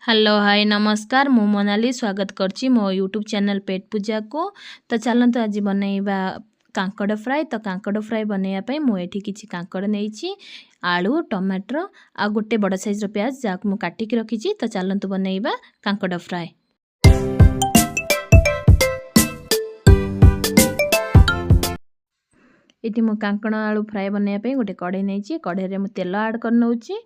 Hello hi नमस्कार मु मोनाली स्वागत करची मो यूट्यूब चैनल पेट पूजा को। तो चलते आज बनैबा कांकड़ फ्राए। तो कांकड़ फ्राए बनैया पई मु एठी किछि कांकड़ नेइछि, आलू टमाटर आ गोटे बड़ साइज रो प्याज जाक मु काटी के रखिछि। तो चलते बनैबा कांकड़ फ्राए। इटी मु कांकड़ आलू फ्राए बनैया पई गोटे कढ़ाई नेइछि। कढ़ाई रे मु तेल ऐड कर नउछि।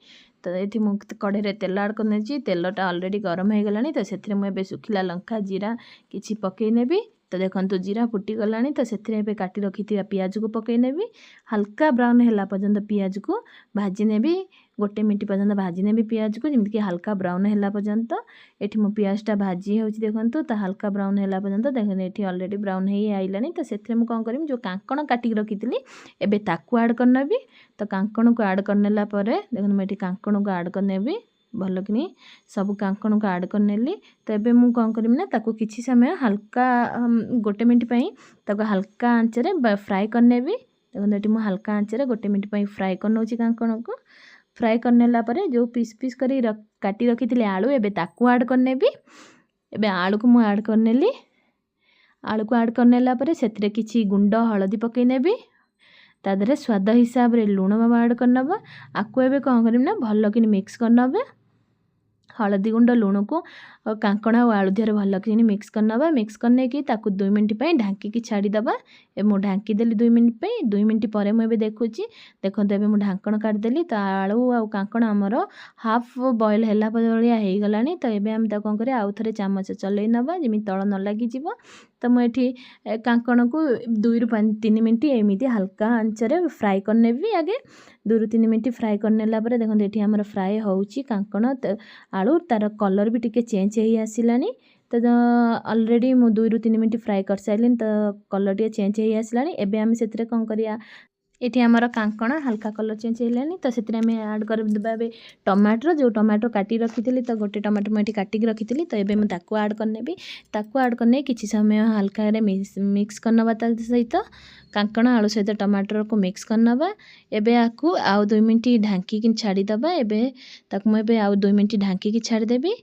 तो ये मु कढ़ाई रे तेल ऐड कर नेछि। तेलटा ऑलरेडी गरम हो गलानी। तो सेथरे मु एबे सुखिला लंका जीरा किछि पकई नेबी। तो देखंतु जीरा फुटी गलानी। तो सेथरे एबे काटी रखिथिबा पियाज को पकई नेबी। हल्का ब्राउन होला पर्यंत पियाज को भाजी नेबी। गोटे मिनट पर्यंत भाजी नेबी पियाज को जेमति कि हल्का ब्राउन होला पर्यंत। एठी मु पियाजटा भाजी होछि देखंतु। तो हल्का ब्राउन होला पर्यंत देखन एठी ऑलरेडी ब्राउन हेई आइलानी। तो सेथरे मु कोन करिम जो कांकण काटी रखिथिली एबे ताकू ऐड कर नेबी। तो कांकण को ऐड करनेला परे देखन मु एठी कांकण को ऐड कर नेबी भल कि सब कांकण को ऐड कर नेली। तो एबे मु कोन करिम ना ताकू किछि समय हल्का गोटे मिनट पई ताकू हल्का आंच रे फ्राई कर नेबी। देखन एठी मु हल्का आंच रे गोटे मिनट पई फ्राई कर नउछि। कांकण को फ्राई करनेला परे जो पीस पीस करी काटी रखिथिले आलू एबे ताकू ऐड कर नेबी। एबे आलू को मु ऐड कर नेली। आलू को ऐड करनेला परे सेथरे किछि गुंड हळदी पकई नेबी। ता देहरे स्वाद हिसाब रे लूण ऐड करनबा। आकु एबे कोन करिम ना भल कि मिक्स करनबे। हळदी गुंड लूण को कांकण और आलू देहरे भल कि मिक्स करनबा। मिक्स करने की ताकू 2 मिनट पई ढांकी की छाड़ी दबा। ए मु ढांकी देली 2 मिनट पई। 2 मिनट परे मु एबे देखुची देखंत एबे मु ढांकण काट देली। तो आलू आ कांकण हमर हाफ बॉयल हैला पलिया हे गलानी। तो एबे हम ता कोन करे आउ थरे चामच चलै नबा जेमि तळ न लागि जिवो। तो मु एठी कांकण को 2 रु 3 मिनट एमिति हल्का आंच रे फ्राई करनेबी। आगे 2 रु 3 मिनट फ्राई करनेला परे देखंत एठी हमर फ्राई होउची कांकण आलू तार कलर भी टिके चेंज हे आसिलानी। तो ऑलरेडी मु 2 रु 3 मिनट फ्राई कर साइलिन। तो कलर टिके चेंज हे आसिलानी। एबे हम सेतरे कोन करिया एठी हमर कांकण हल्का कलर चेंज हेलानी। तो सेतरे हम ऐड कर देबा बे टमाटर जो टमाटर काटी रखिथिली। तो गोटे टमाटर म एठी काटी के रखिथिली। तो एबे म ताकू ऐड करनेबी। ताकू ऐड करने किछि समय हल्का रे मिक्स करनबा ता सहित कांकण आलू सहित टमाटर को मिक्स करनबा। एबे आकू आउ 2 मिनट ढांकी कि छाड़ी दबा। एबे ताकू म एबे आउ 2 मिनट ढांकी कि छाड़ी देबी।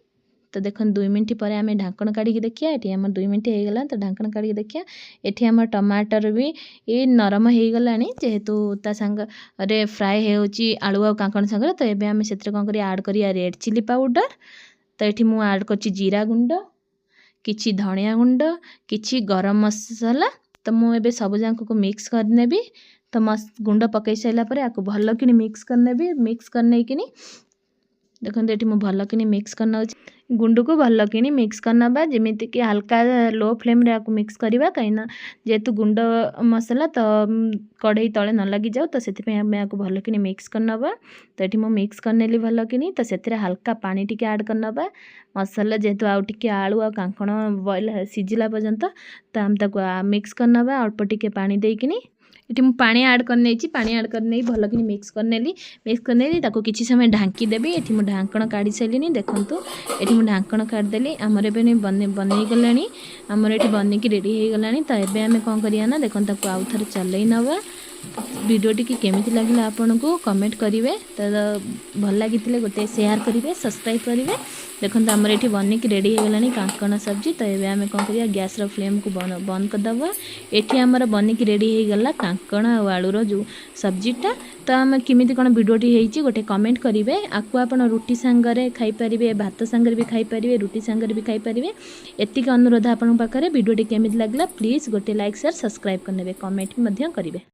तो देखन 2 मिनट पर आम ढांकण काढ़ी देखिया। एठी हमर 2 मिनट हो गला। तो ढांकण काढ़ी देखिया एठी हमर टमाटर भी ए नरम हो गलानी जेहेतु ता संग रे फ्राई होची आलू आ कांकण संग। तो एबे हम सेत्र कोन करी ऐड करिया रेड चिली पाउडर। तो एठी मु ऐड करची जीरा गुंड किछि धनिया गुंड किछि गरम मसाला। तो मु एबे सब जांक को मिक्स कर नेबी। तो गुंड पकई साइला परे आकु भल कि मिक्स कर नेबी। मिक्स करने कि देखो ये भल कि मिक्स करना गुंड को भल कि मिक्स करना जमीती कि हल्का लो फ्लेम रे आपको मिक्स करवा कहीं जेहेतु गुंड मसला तो कढ़ई तले न लगी जाओ। तो से आपको भल कि मिक्स करना। तो ये मिक्स करनेली भल कि तो से हल्का पानी टी ऐड करना मसला जेहेतु आउ टे आलू आ कांकण बॉयल सीझिला पर्यंत। तो हम मिक्स करना अल्प टिके पानी देकिनी ये मुझे पानी ऐड करने पानी ऐड करने भल कि मिक्स करने ताको किसी समय ढांकी देवी। ये मुझे ढांकण काढ़ी सारे देखूँ ये मुझे ढांकण काढ़ीदेली आमर ए बन गला आमर ये बनिकी रेडी हो गला। तो ये आम कौन करा देखो आउ थे चल नवा। वीडियोटी केमिति लगिला आपन को कमेंट करेंगे। तो भल लगी गोटे शेयर करेंगे सब्सक्राइब करेंगे। देखो आमर ये बनिकी रेडी हो गला कांकण सब्जी। तो ये आम कौन करिया गैस रो फ्लेम को बंद करदे। ये आमर बनिकी रेडी हो गला कांकण और आलूर जो सब्जीटा। तो आम केमिति कौन वीडियोटी होती गोटे कमेंट करेंगे। आपको आपन रुटी सांगरे खाईपारे भात सांगरे भी खाईपारे रुटी सांगरे भी खाईपारे। एतिक अनुरोध आपन पाखरे वीडियोटी केमिति लगला प्लीज गोटे लाइक शेयर सब्सक्राइब करने कमेंट करेंगे।